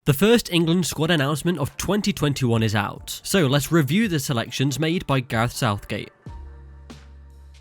The first England squad announcement of 2021 is out, so let's review the selections made by Gareth Southgate.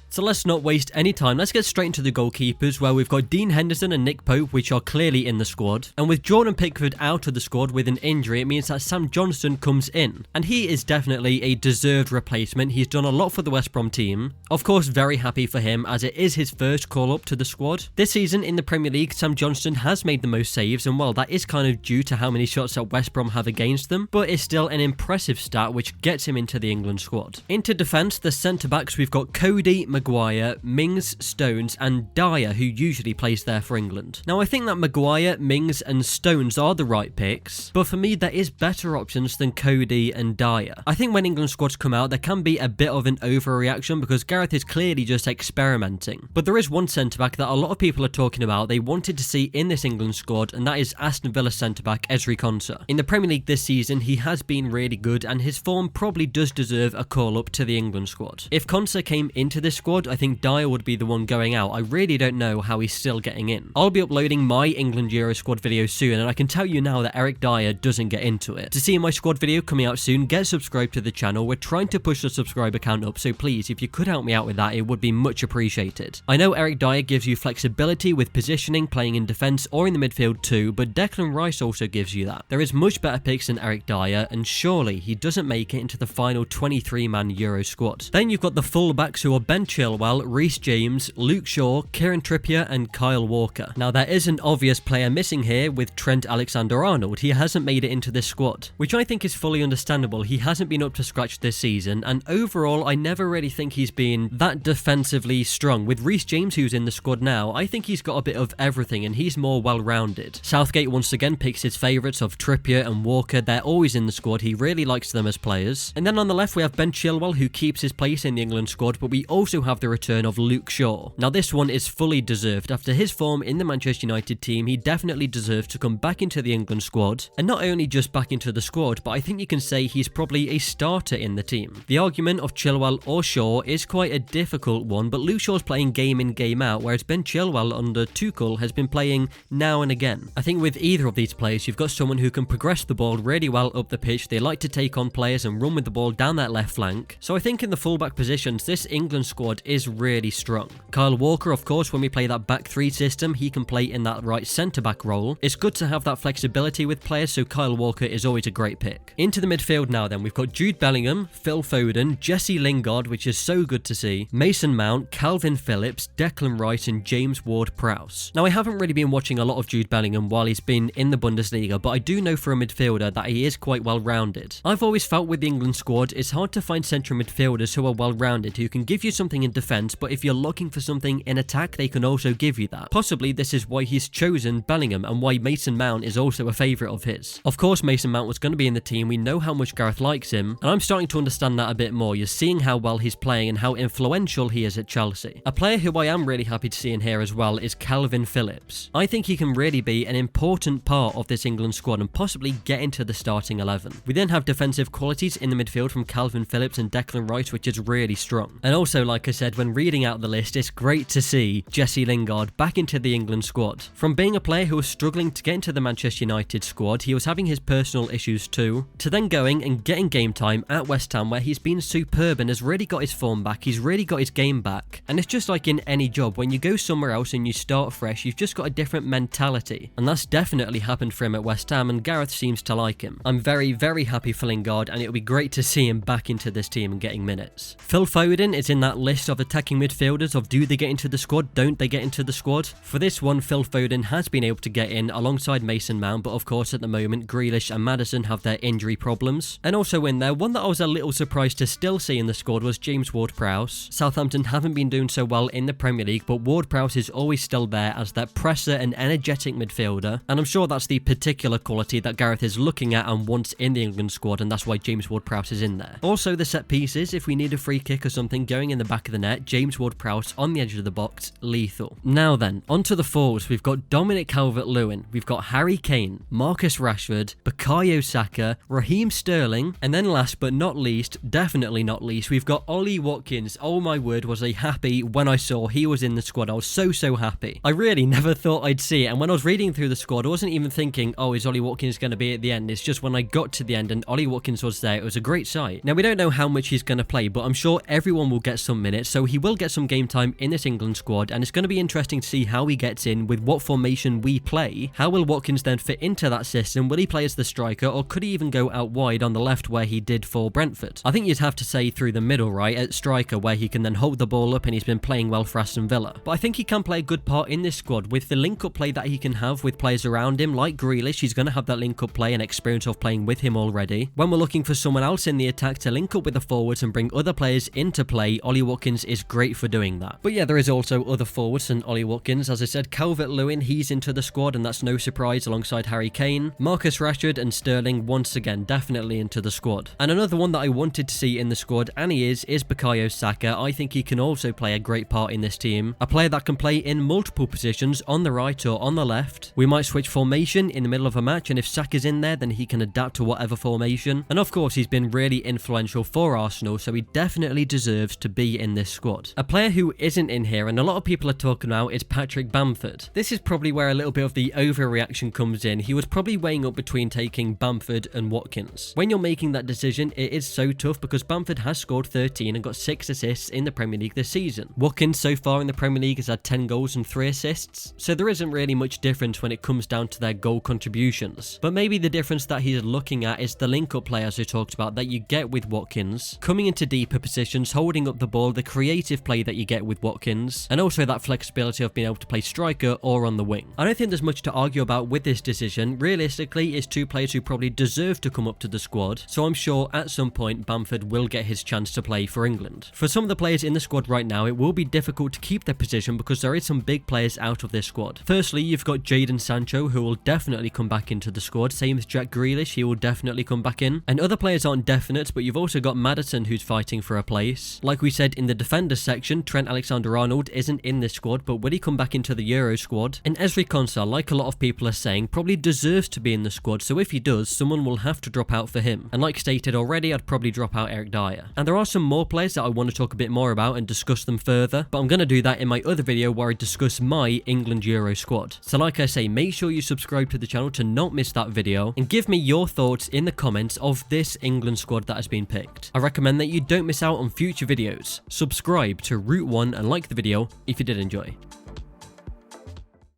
So let's not waste any time, let's get straight into the goalkeepers, where we've got Dean Henderson and Nick Pope, which are clearly in the squad. And with Jordan Pickford out of the squad with an injury, it means that Sam Johnstone comes in. And he is definitely a deserved replacement. He's done a lot for the West Brom team. Of course, very happy for him, as it is his first call-up to the squad. This season in the Premier League, Sam Johnstone has made the most saves, and well, that is kind of due to how many shots that West Brom have against them, but it's still an impressive stat which gets him into the England squad. Into defence, the centre-backs, we've got Cody, Maguire, Mings, Stones and Dyer, who usually plays there for England. Now I think that Maguire, Mings and Stones are the right picks, but for me there is better options than Cody and Dyer. I think when England squads come out there can be a bit of an overreaction because Gareth is clearly just experimenting. But there is one centre-back that a lot of people are talking about they wanted to see in this England squad, and that is Aston Villa centre-back Ezri Konsa. In the Premier League this season he has been really good and his form probably does deserve a call-up to the England squad. If Konsa came into this squad, I think Dyer would be the one going out. I really don't know how he's still getting in. I'll be uploading my England Euro squad video soon, and I can tell you now that Eric Dyer doesn't get into it. To see my squad video coming out soon, get subscribed to the channel. We're trying to push the subscriber count up, so please, if you could help me out with that, it would be much appreciated. I know Eric Dyer gives you flexibility with positioning, playing in defence or in the midfield too, but Declan Rice also gives you that. There is much better picks than Eric Dyer, and surely he doesn't make it into the final 23-man Euro squad. Then you've got the fullbacks, who are Ben Chilwell, Reece James, Luke Shaw, Kieran Trippier and Kyle Walker. Now there is an obvious player missing here with Trent Alexander-Arnold. He hasn't made it into this squad, which I think is fully understandable. He hasn't been up to scratch this season, and overall I never really think he's been that defensively strong. With Reece James, who's in the squad now, I think he's got a bit of everything and he's more well-rounded. Southgate once again picks his favourites of Trippier and Walker. They're always in the squad. He really likes them as players. And then on the left we have Ben Chilwell, who keeps his place in the England squad, but we also have the return of Luke Shaw. Now this one is fully deserved. After his form in the Manchester United team, he definitely deserves to come back into the England squad, and not only just back into the squad, but I think you can say he's probably a starter in the team. The argument of Chilwell or Shaw is quite a difficult one, but Luke Shaw's playing game in game out, whereas Ben Chilwell under Tuchel has been playing now and again. I think with either of these players, you've got someone who can progress the ball really well up the pitch. They like to take on players and run with the ball down that left flank. So I think in the fullback positions, this England squad is really strong. Kyle Walker, of course, when we play that back three system, he can play in that right centre-back role. It's good to have that flexibility with players, so Kyle Walker is always a great pick. Into the midfield now then, we've got Jude Bellingham, Phil Foden, Jesse Lingard, which is so good to see, Mason Mount, Kalvin PHILLIPS, Declan Rice and James Ward-Prowse. Now I haven't really been watching a lot of Jude Bellingham while he's been in the Bundesliga, but I do know for a midfielder that he is quite well-rounded. I've always felt with the England squad, it's hard to find central midfielders who are well-rounded, who can give you something in defence, but if you're looking for something in attack, they can also give you that. Possibly this is why he's chosen Bellingham and why Mason Mount is also a favourite of his. Of course Mason Mount was going to be in the team, we know how much Gareth likes him, and I'm starting to understand that a bit more. You're seeing how well he's playing and how influential he is at Chelsea. A player who I am really happy to see in here as well is Kalvin PHILLIPS. I think he can really be an important part of this England squad and possibly get into the starting 11. We then have defensive qualities in the midfield from Kalvin PHILLIPS and Declan Rice, which is really strong. And also, like I said, when reading out the list, it's great to see Jesse Lingard back into the England squad. From being a player who was struggling to get into the Manchester United squad, he was having his personal issues too, to then going and getting game time at West Ham, where he's been superb and has really got his form back, he's really got his game back. And it's just like in any job, when you go somewhere else and you start fresh, you've just got a different mentality. And that's definitely happened for him at West Ham, and Gareth seems to like him. I'm very, very happy for Lingard, and it'll be great to see him back into this team and getting minutes. Phil Foden is in that list of attacking midfielders of do they get into the squad, don't they get into the squad? For this one, Phil Foden has been able to get in alongside Mason Mount, but of course at the moment Grealish and Maddison have their injury problems. And also in there, one that I was a little surprised to still see in the squad was James Ward-Prowse. Southampton haven't been doing so well in the Premier League, but Ward-Prowse is always still there as that presser and energetic midfielder, and I'm sure that's the particular quality that Gareth is looking at and wants in the England squad, and that's why James Ward-Prowse is in there. Also the set pieces, if we need a free kick or something going in the back of the the net, James Ward-Prowse on the edge of the box, lethal. Now then, onto the forwards. We've got Dominic Calvert-Lewin, we've got Harry Kane, Marcus Rashford, Bukayo Saka, Raheem Sterling, and then last but not least, definitely not least, we've got Ollie Watkins. Oh my word, was I happy when I saw he was in the squad. I was so happy. I really never thought I'd see it, and when I was reading through the squad, I wasn't even thinking, oh, is Ollie Watkins going to be at the end? It's just when I got to the end and Ollie Watkins was there, it was a great sight. Now, we don't know how much he's going to play, but I'm sure everyone will get some minutes, so he will get some game time in this England squad, and it's going to be interesting to see how he gets in with what formation we play. How will Watkins then fit into that system? Will he play as the striker, or could he even go out wide on the left where he did for Brentford? I think you'd have to say through the middle, right, at striker, where he can then hold the ball up, and he's been playing well for Aston Villa. But I think he can play a good part in this squad with the link-up play that he can have with players around him, like Grealish. He's going to have that link-up play and experience of playing with him already. When we're looking for someone else in the attack to link up with the forwards and bring other players into play, Ollie Watkins is great for doing that. But yeah, there is also other forwards than Ollie Watkins. As I said, Calvert-Lewin, he's into the squad, and that's no surprise, alongside Harry Kane. Marcus Rashford and Sterling, once again, definitely into the squad. And another one that I wanted to see in the squad, and he is Bukayo Saka. I think he can also play a great part in this team. A player that can play in multiple positions, on the right or on the left. We might switch formation in the middle of a match, and if Saka's in there, then he can adapt to whatever formation. And of course, he's been really influential for Arsenal, so he definitely deserves to be in this squad. A player who isn't in here, and a lot of people are talking about, is Patrick Bamford. This is probably where a little bit of the overreaction comes in. He was probably weighing up between taking Bamford and Watkins. When you're making that decision, it is so tough because Bamford has scored 13 and got 6 assists in the Premier League this season. Watkins so far in the Premier League has had 10 goals and 3 assists, so there isn't really much difference when it comes down to their goal contributions. But maybe the difference that he's looking at is the link-up play, as I talked about, that you get with Watkins, coming into deeper positions, holding up the ball, the creative play that you get with Watkins, and also that flexibility of being able to play striker or on the wing. I don't think there's much to argue about with this decision. Realistically, it's two players who probably deserve to come up to the squad, so I'm sure at some point Bamford will get his chance to play for England. For some of the players in the squad right now, it will be difficult to keep their position because there is some big players out of this squad. Firstly, you've got Jadon Sancho, who will definitely come back into the squad. Same with Jack Grealish, he will definitely come back in. And other players aren't definite, but you've also got Maddison, who's fighting for a place. Like we said in the defenders section, Trent Alexander-Arnold isn't in this squad, but will he come back into the Euro squad? And Ezri Konsa, like a lot of people are saying, probably deserves to be in the squad, so if he does, someone will have to drop out for him. And like stated already, I'd probably drop out Eric Dyer. And there are some more players that I want to talk a bit more about and discuss them further, but I'm going to do that in my other video where I discuss my England Euro squad. So like I say, make sure you subscribe to the channel to not miss that video, and give me your thoughts in the comments of this England squad that has been picked. I recommend that you don't miss out on future videos. Subscribe to Route 1 and like the video if you did enjoy.